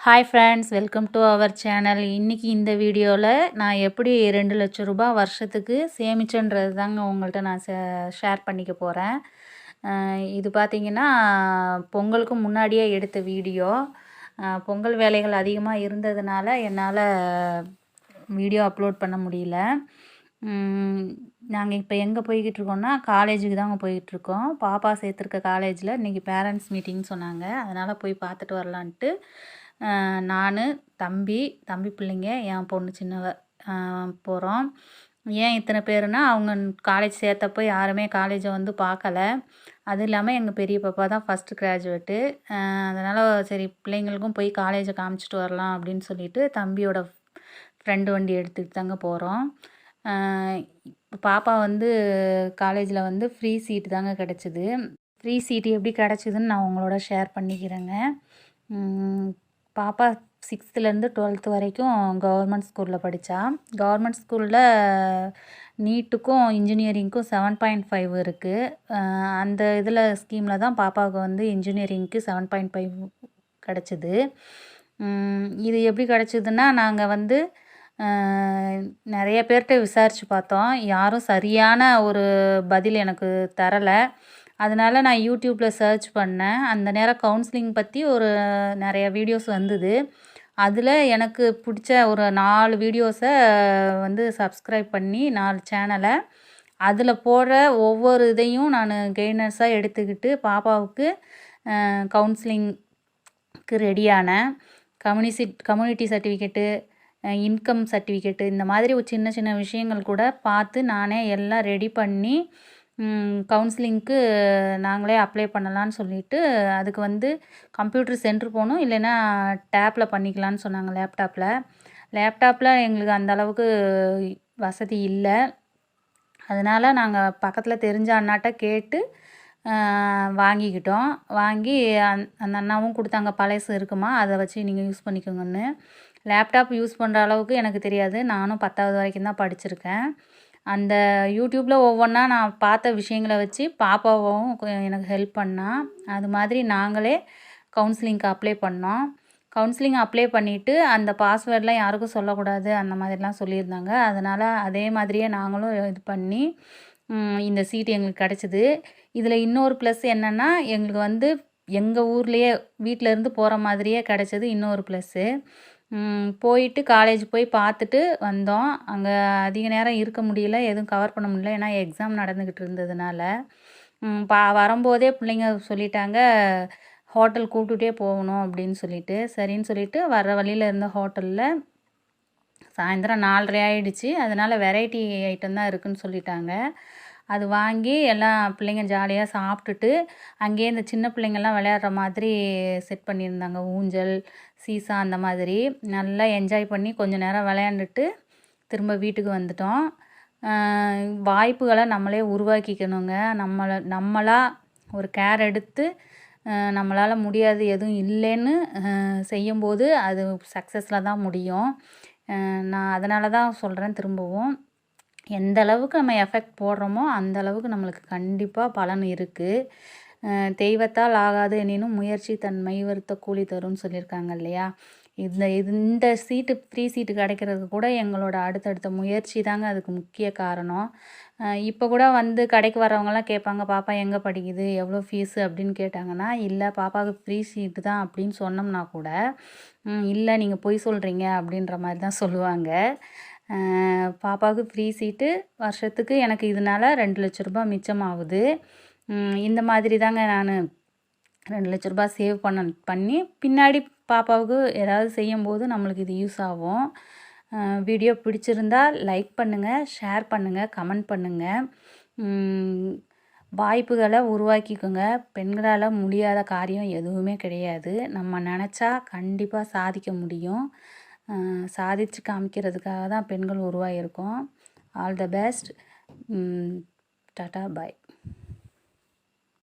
Hi friends, welcome to our channel. இன்றைக்கி இந்த வீடியோவில் நான் எப்படி 2,00,000 ரூபாய் வருஷத்துக்கு சேமிச்சேன்றது தாங்க உங்கள்கிட்ட நான் ஷேர் பண்ணிக்க போகிறேன். இது பார்த்திங்கன்னா பொங்கலுக்கு முன்னாடியே எடுத்த வீடியோ. பொங்கல் வேலைகள் அதிகமாக இருந்ததுனால என்னால் வீடியோ அப்லோட் பண்ண முடியல. நாங்கள் இப்போ எங்கே போய்கிட்டு இருக்கோம்னா காலேஜுக்கு தாங்க போய்கிட்ருக்கோம். பாப்பா சேர்த்துருக்க காலேஜில் இன்றைக்கி பேரண்ட்ஸ் மீட்டிங் சொன்னாங்க. அதனால் போய் பார்த்துட்டு வரலான்ட்டு நான், தம்பி பிள்ளைங்க, என் பொண்ணு சின்னவ போகிறோம். ஏன் இத்தனை பேருனா, அவங்க காலேஜ் சேர்த்தப்போ யாருமே காலேஜை வந்து பார்க்கல. அதுவும் இல்லாமல் எங்கள் பெரிய பாப்பா தான் ஃபஸ்ட்டு கிராஜுவேட்டு. அதனால் சரி பிள்ளைங்களுக்கும் போய் காலேஜை காமிச்சிட்டு வரலாம் அப்படின்னு சொல்லிட்டு தம்பியோட ஃப்ரெண்டு வண்டி எடுத்துக்கிட்டு தாங்க போகிறோம். பாப்பா வந்து காலேஜில் வந்து ஃப்ரீ சீட்டு தாங்க கிடச்சிது. ஃப்ரீ சீட்டு எப்படி கிடச்சிதுன்னு நான் உங்களோட ஷேர் பண்ணிக்கிறேங்க. பாப்பா 6th-லேருந்து 12th வரைக்கும் கவர்மெண்ட் ஸ்கூலில் படித்தா. கவர்மெண்ட் ஸ்கூலில் நீட்டுக்கும் இன்ஜினியரிங்க்கும் 7.5 இருக்குது. அந்த இதில் ஸ்கீமில் தான் பாப்பாவுக்கு வந்து இன்ஜினியரிங்க்கு 7.5 கிடச்சிது. இது எப்படி கிடச்சிதுன்னா, நாங்கள் வந்து நிறைய பேர்கிட்ட விசாரித்து பார்த்தோம். யாரும் சரியான ஒரு பதில் எனக்கு தரலை. அதனால் நான் யூடியூப்பில் சர்ச் பண்ணேன். அந்த நேரம் கவுன்சிலிங் பற்றி நிறைய வீடியோஸ் வந்தது. அதில் எனக்கு பிடிச்ச ஒரு 4 வீடியோஸை வந்து சப்ஸ்கிரைப் பண்ணி 4 சேனலை அதில் போடுற ஒவ்வொரு இதையும் நான் கெய்னர்ஸாக எடுத்துக்கிட்டு பாப்பாவுக்கு கவுன்சிலிங்க்கு ரெடியானேன். கம்யூனிட்டி சர்டிஃபிகேட்டு, இன்கம் சர்டிஃபிகேட்டு, இந்த மாதிரி ஒரு சின்ன சின்ன விஷயங்கள் கூட பார்த்து நானே எல்லாம் ரெடி பண்ணி கவுன்சிலிங்க்கு நாங்களே அப்ளை பண்ணலான்னு சொல்லிவிட்டு, அதுக்கு வந்து கம்ப்யூட்டர் சென்டர் போகணும், இல்லைன்னா டேப்பில் பண்ணிக்கலான்னு சொன்னாங்க. லேப்டாப்பில் எங்களுக்கு அந்த அளவுக்கு வசதி இல்லை. அதனால் நாங்கள் பக்கத்தில் தெரிஞ்ச அண்ணாட்ட கேட்டு வாங்கிக்கிட்டோம். வாங்கி அந்த அண்ணாவும் கொடுத்தாங்க, பழசு இருக்குமா அதை வச்சு நீங்கள் யூஸ் பண்ணிக்கோங்கன்னு. லேப்டாப் யூஸ் பண்ணுற அளவுக்கு எனக்கு தெரியாது. நானும் 10வது வரைக்கும் தான் படிச்சிருக்கேன். அந்த யூடியூப்பில் ஒவ்வொன்றா நான் பார்த்த விஷயங்களை வச்சு பாப்பாவும் எனக்கு ஹெல்ப் பண்ணா. அது மாதிரி நாங்களே கவுன்சிலிங்க்கு அப்ளை பண்ணோம். கவுன்சிலிங் அப்ளை பண்ணிவிட்டு அந்த பாஸ்வேர்டெலாம் யாருக்கும் சொல்லக்கூடாது அந்த மாதிரிலாம் சொல்லியிருந்தாங்க. அதனால் அதே மாதிரியே நாங்களும் இது பண்ணி இந்த சீட்டு எங்களுக்கு கிடச்சிது. இதில் இன்னொரு ப்ளஸ் என்னென்னா, எங்களுக்கு வந்து எங்கள் ஊர்லேயே வீட்டிலேருந்து போகிற மாதிரியே கிடச்சது இன்னொரு ப்ளஸ்ஸு. போயிட்டு காலேஜ் போய் பார்த்துட்டு வந்தோம். அங்கே அதிக நேரம் இருக்க முடியல, எதுவும் கவர் பண்ண முடியல. ஏன்னா எக்ஸாம் நடந்துக்கிட்டு இருந்ததுனால. வரும்போதே பிள்ளைங்க சொல்லிட்டாங்க, ஹோட்டல் கூப்பிட்டுட்டே போகணும் அப்படின்னு சொல்லிட்டு. சரின்னு சொல்லிட்டு வர்ற வழியில் இருந்த ஹோட்டலில் சாயந்தரம் 4:30 ஆகிடுச்சு. அதனால் வெரைட்டி ஐட்டம் தான் இருக்குதுன்னு சொல்லிட்டாங்க. அது வாங்கி எல்லாம் பிள்ளைங்க ஜாலியாக சாப்பிட்டுட்டு, அங்கேயே இந்த சின்ன பிள்ளைங்கள்லாம் விளையாடுற மாதிரி செட் பண்ணியிருந்தாங்க. ஊஞ்சல், சீசா அந்த மாதிரி நல்லா என்ஜாய் பண்ணி கொஞ்சம் நேரம் விளையாண்டுட்டு திரும்ப வீட்டுக்கு வந்துட்டோம். வாய்ப்புகளை நம்மளே உருவாக்கிக்கணுங்க. நம்மளாக ஒரு கேர் எடுத்து நம்மளால் முடியாது எதுவும் இல்லைன்னு செய்யும்போது அது சக்ஸஸில் தான் முடியும். நான் அதனால தான் சொல்கிறேன் திரும்பவும். எந்த அளவுக்கு நம்ம எஃபெக்ட் போடுறோமோ அந்த அளவுக்கு நம்மளுக்கு கண்டிப்பாக பலன் இருக்குது. தெய்வத்தால் ஆகாது எனினும் முயற்சி தன் மெய்வருத்த கூலி தரும்னு சொல்லியிருக்காங்க இல்லையா. இந்த சீட்டு ஃப்ரீ சீட்டு கிடைக்கிறதுக்கு கூட எங்களோட அடுத்தடுத்த முயற்சி தாங்க அதுக்கு முக்கிய காரணம். இப்போ கூட வந்து கடைக்கு வரவங்கலாம் கேட்பாங்க, பாப்பா எங்கே படிக்குது, எவ்வளோ ஃபீஸு அப்படின்னு கேட்டாங்கன்னா, இல்லை பாப்பாவுக்கு ஃப்ரீ சீட்டு தான் அப்படின்னு சொன்னோம்னா கூட, இல்லை நீங்கள் பொய் சொல்கிறீங்க அப்படின்ற மாதிரி தான் சொல்லுவாங்க. பாப்பாவுக்கு ஃப்ரீ சீட்டு வருஷத்துக்கு எனக்கு இதனால் 2,00,000 ரூபாய் மிச்சமாகுது. இந்த மாதிரி தாங்க நான் 2,00,000 ரூபாய் சேவ் பண்ணி பின்னாடி பாப்பாவுக்கு ஏதாவது செய்யும்போது நம்மளுக்கு இது யூஸ் ஆகும். வீடியோ பிடிச்சிருந்தா லைக் பண்ணுங்கள், ஷேர் பண்ணுங்கள், கமெண்ட் பண்ணுங்கள். வாய்ப்புகளை உருவாக்கிக்கோங்க. பெண்களால் முடியாத காரியம் எதுவுமே கிடையாது. நம்ம நினச்சா கண்டிப்பாக சாதிக்க முடியும். சாதித்து காமிக்கிறதுக்காக தான் பெண்கள் உருவாகியிருக்கோம். All the best. Tata, bye.